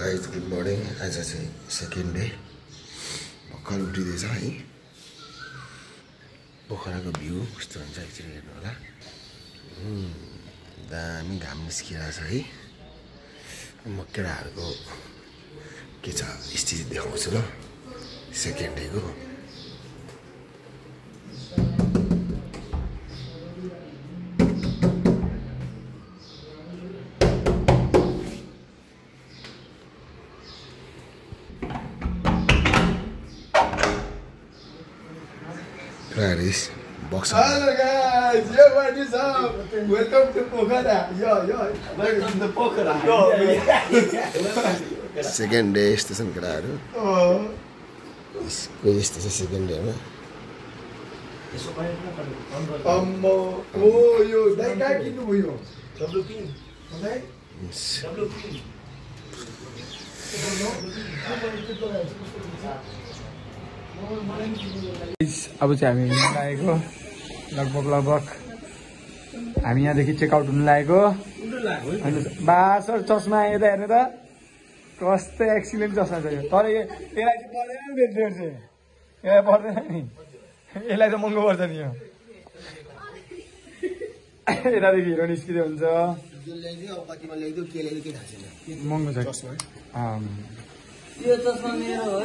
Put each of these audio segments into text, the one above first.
Guys good morning. आज चाहिँ second day भर्खर उठिँदैछ है। पोखराको भ्यू कस्तो हुन्छ एकचोटि हेर्नु होला। दामी घाम निस्किरहेछ है। म केटाहरूको के छ स्थिति देखाउँछु ल सेकेन्ड डेको। Hello guys, yo, what is up? Welcome to Pokhara. Yo, welcome to Pokhara. Second day यस्तो छन् केटाहरू। कोही यस्तो छ सेकेन्ड डेमा। अम्मो ओ यो दाइ कहाँ किन्नु भयो? WP दाइ WP अब चाहिँ हामी लागेको लगभग हामी यहाँदेखि चेकआउट हुनु लागेको। बासर चस्मा यता हेर्नु त कस्तो एक्सिलेन्ट चस्मा छ यो। तर यसलाई चाहिँ पर्दैन नि रेट चाहिँ यसलाई पर्दैन नि, यसलाई त महँगो पर्छ नि यो। यतादेखि हिरो निस्किँदै हुन्छ महँगो छ यो चस्मा मेरो हो।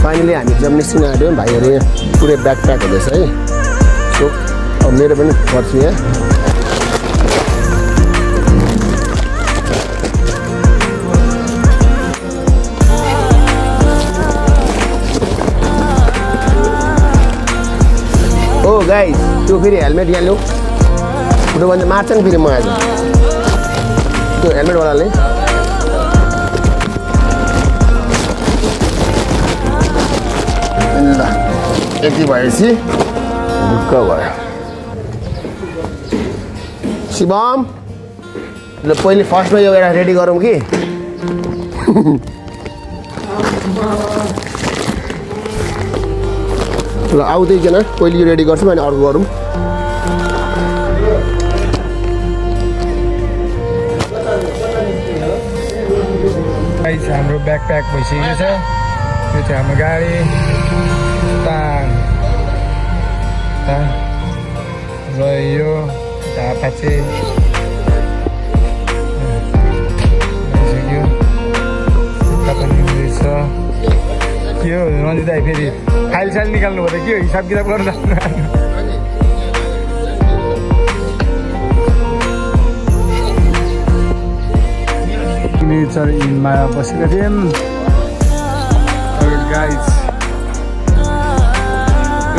फाइनली हामी जब निस्किन आँट्यौँ भाइहरू यहाँ पुरै ब्याक प्याक हुँदैछ है। सो अब मेरो पनि पर्छु यहाँ। ओ गाइस त्यो फेरि हेलमेट यहाँ ल्याऊ फुटो भने मार्छ नि फेरि म आज त्यो हेलमेटवालाले। ल यति भएपछि ढुक्क भयो। शिवम ल पहिले फर्स्टमा यो एउटा रेडी गरौँ कि ल आउँदैकन पहिले यो रेडी गर्छौँ अनि अर्को गरौँ हाम्रो ब्याकप्याक भइसकेको छ यो चाहिँ हाम्रो गाडी र यो ढापा चाहिँ भइसक्यो पनि हुँदैछ के हो रन्जित दाइ फेरि फाइल साइल निकाल्नु भयो त के हो हिसाब किताब गर्नु नेचर इनमा बसेका थियौँ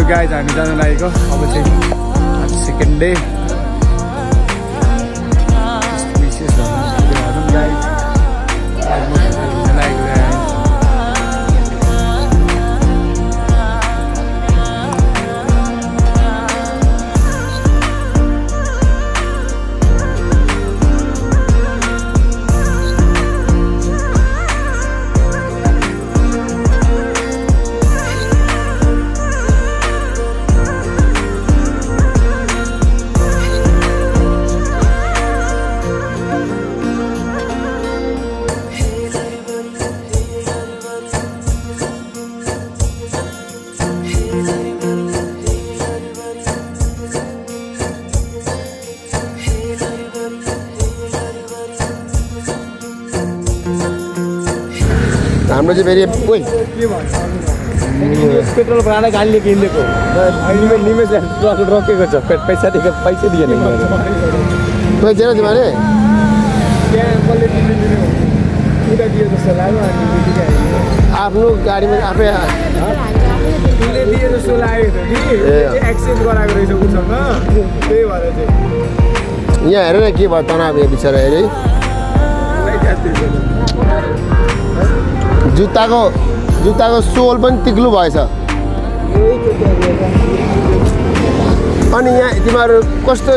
गाइज हामी जानु लागेको अब चाहिँ सेकेन्ड डे विशेष गाइज हाम्रो चाहिँ फेरि ओइ पेट्रोल भाडा गाडीले किनिदिएको निमेश रोकेको छ पैसा दिएन पैसा तिमीले आफ्नो गाडीमा आफै दिए जस्तो लागेको थियो कि एक्सचेन्ज गराएको रहेछ उसँग त्यही भएर चाहिँ यहाँ हेर न के भयो तनाव यो बिचरा हेरे जुत्ताको सोल पनि तिक्लु भएछ अनि यहाँ तिमीहरू कस्तो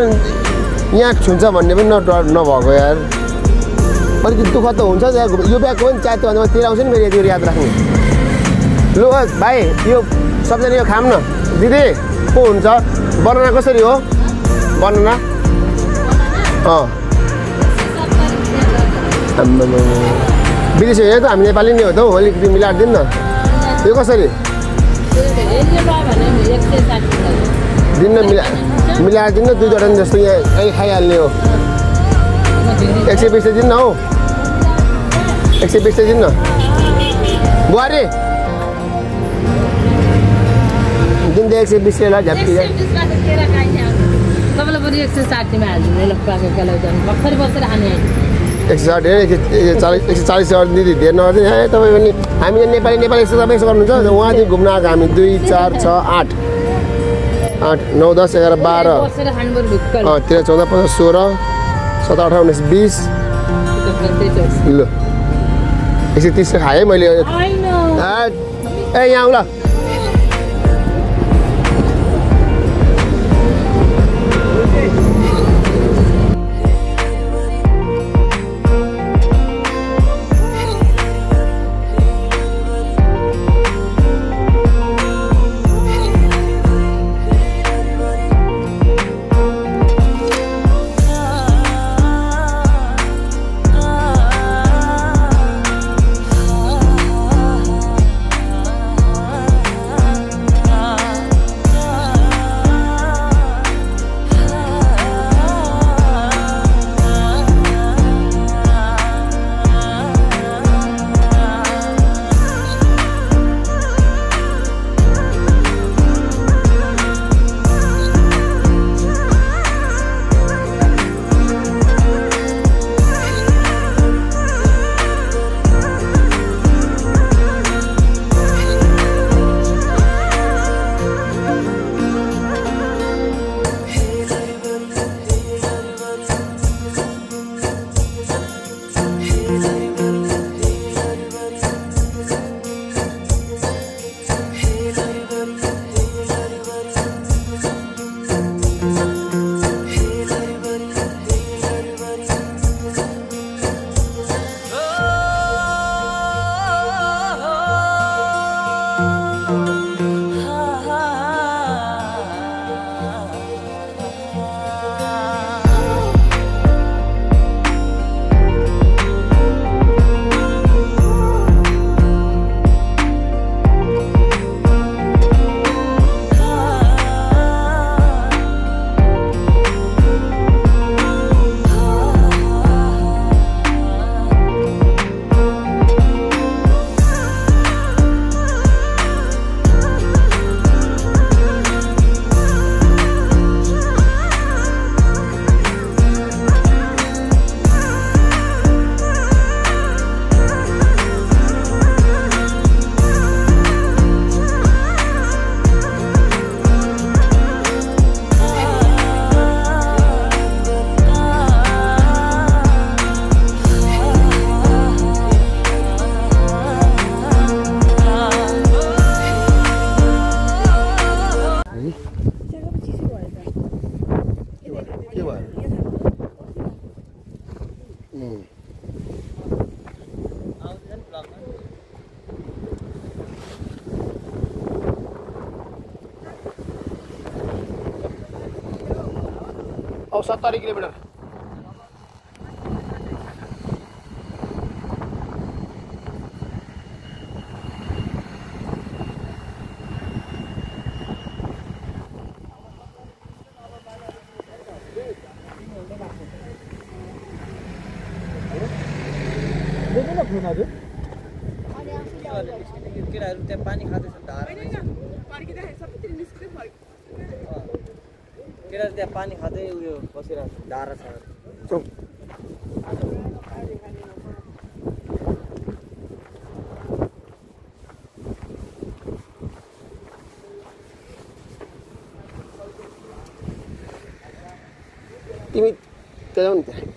यहाँ छुन्छ भन्ने पनि डर नभएको यार अलिकति दुःख त हुन्छ यो ब्यागको पनि च्यात्यो भने तिर आउँछ नि मेरो यति याद राख्नु लु भाइ यो सबजना यो खाम न दिदी को हुन्छ बनाना कसरी हो बनाना विदेशी होइन त हामी नेपाली नै हो त हौ अलिकति मिलाएर दिनु न यो कसरी दिन्न मिलाएर दिनु न 2 दर्जन जस्तो यहाँ खाइहाल्ने हो 120 दिनु न हौ 120 दिनु न बुहारी दिन 120 ल झ्याप्टी 140 दिदी धेर नगर्दैन तपाईँ पनि हामी नेपाली यस्तो तपाईँ यसो गर्नुहुन्छ उहाँ चाहिँ घुम्न आएको हामी 2 4 6 8 9 10 11 12 13 14 15 16 17 18 19 20 ल 130 खाएँ मैले ए यहाँ आऊ ल अब 70 किलोमिटर। केटाहरू त्यहाँ पानी खाँदैछन् धारा केटाहरू त्यहाँ पानी खाँदै उयो बसिरहेको छ धारा छ तिमी त्यहाँ जाऊ नि त्यहाँ।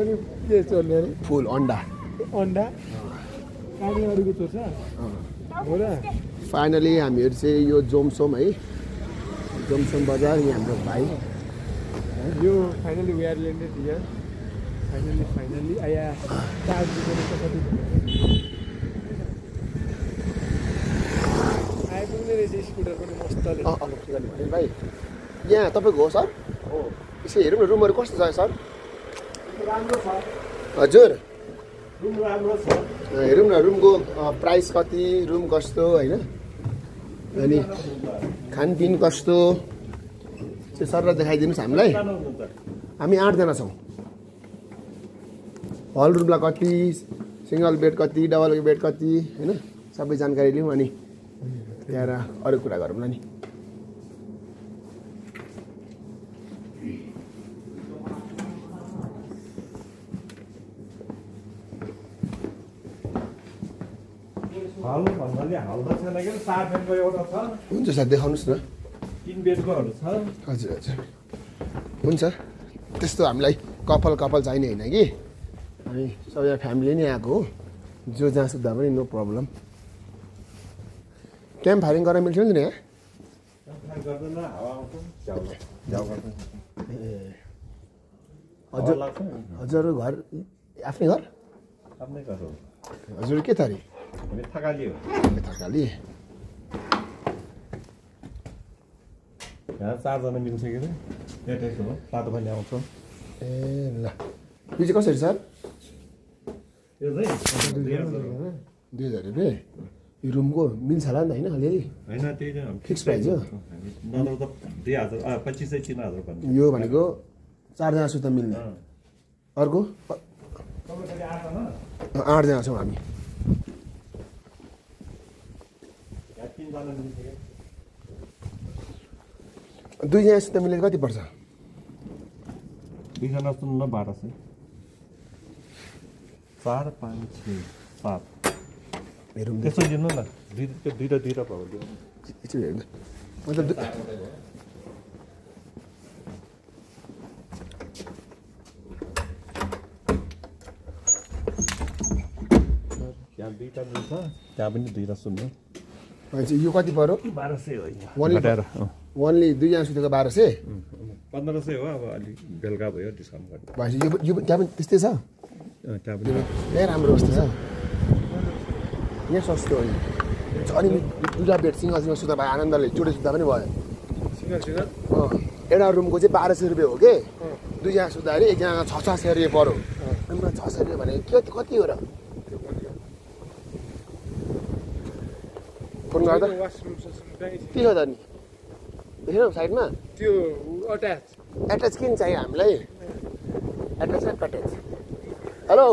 पनि के चल्ने अरे फुल अन्डा अन्डा काट्ने अरूको चोर्छ हो र फाइनली हामीहरू चाहिँ यो जोमसोम है जोमसोम बजार यहाँ हाम्रो भाइ यो finally we are landed here finally आया चार्ज दिने कति आइपुग्ने रहेछ स्कुटर पनि मस्तले भाइ यहाँ तपाईँको हो सर हो यसो हेरौँ न रुमहरू कस्तो छ सर राम्रो छ हजुर रुम राम्रो छ हेरौँ न रुमको प्राइस कति रुम कस्तो होइन अनि खानपिन कस्तो त्यो सरलाई देखाइदिनुहोस् हामीलाई हामी 8 जना छौँ हल रुमलाई कति सिङ्गल बेड कति डबल बेड कति होइन सबै जानकारी लिउँ अनि त्यहाँ अरू कुरा गरौँ नि हाल्नु भन्नाले हाल्दा छैन के 4 बेडको एउटा छ हुन्छ सर देखाउनुहोस् न 3 बेडकोहरू छ हजुर हजुर हुन्छ त्यस्तो हामीलाई कपाल चाहिने होइन कि हामी सबै फ्यामिली नै आएको हो जो जहाँ सुत्दा पनि नो प्रब्लम क्याम्प फायरिङ गर्न मिल्छ नि यहाँ गर्दैन हावा आउँछ झ्याउ गर्छ हजुर हजुरको घर आफ्नै घर आफ्नै घर हो हजुर के थरी हामी थकाली हो थकाली यहाँ 4 जना मिल्छ कि एटेच हो तातो पनि आउँछ ए ल यो चाहिँ कसरी सर यो चाहिँ 2000 रुपियाँ यो रुमको मिल्छ होला नि त होइन अलिअलि होइन त्यही नै फिक्स प्राइस हो नत्र त 2000 25 चाहिँ 3000 भन्नु यो भनेको 4 जना सुत्दा मिल्ने अर्को 8 जना छौँ हामी 3 जना मिल्छ कि 2 जना सुत्दा मिलेर कति पर्छ 2 जना सुन्न 1200 4 5 6 7 हेरौँ त्यसो दिनु न दुईटा भयो एकछिन हेर्नु मतलब यहाँ 2टा मिल्छ त्यहाँ पनि 2टा सुन्नु यो कति पर्यो 1200 हो ओन्ली 2 जना सुतेको 1200 1500 हो अब अलि बेलुका भयो डिस्काउन्ट गर्नु भनेपछि यो त्यहाँ पनि त्यस्तै छ त्यहाँ पनि त्यहाँ राम्रो जस्तो छ यहाँ सस्तो हो अनि 2टा बेड सिङ्गल सुत्दा भयो आनन्दले जोडी सुत्दा पनि भयो एउटा रुमको चाहिँ 1200 रुपियाँ हो कि 2 जना सुत्दाखेरि एकजना 600 रुपियाँ पर्यो अनि 600 रुपियाँ भने कति हो र फोन गर्दा के हो त नि देखेन साइडमा त्यो एट्याच किन चाहियो हामीलाई एट्याच र कटेज हेलो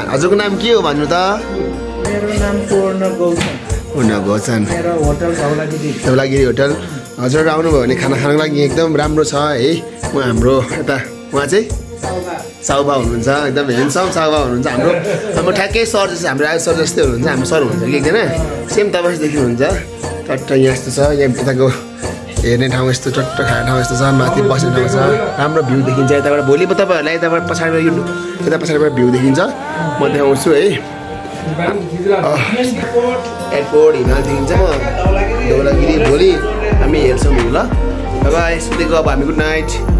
हजुरको नाम के हो भन्नु त मेरो नाम पूर्ण गौतम मेरो होटल धौलागिरी होटल हजुर आउनुभयो भने खाना खानको लागि एकदम राम्रो छ है हाम्रो यता उहाँ चाहिँ साउबा हुनुहुन्छ एकदम हेन्डसम साउबा हुनुहुन्छ हाम्रो ठ्याक्कै सर जस्तै हाम्रो राज सर जस्तै हुनुहुन्छ हाम्रो सर हुनुहुन्छ कि एकजना सेम तपाईँलाई देख्नुहुन्छ टट्ट यहाँ यस्तो छ यहाँ यताको हेर्ने ठाउँ यस्तो टट्ट खाने ठाउँ यस्तो छ माथि बस्ने ठाउँ छ राम्रो भ्यू देखिन्छ यताबाट भोलि तपाईँहरूलाई यताबाट पछाडिबाट यता पछाडिबाट भ्यू देखिन्छ म देखाउँछु है एयरपोर्ट हिमाल देखिन्छ धौलागिरी भोलि हामी हेर्छौँ नि ल बाई बाई सुतेको अब हामी गुड नाइट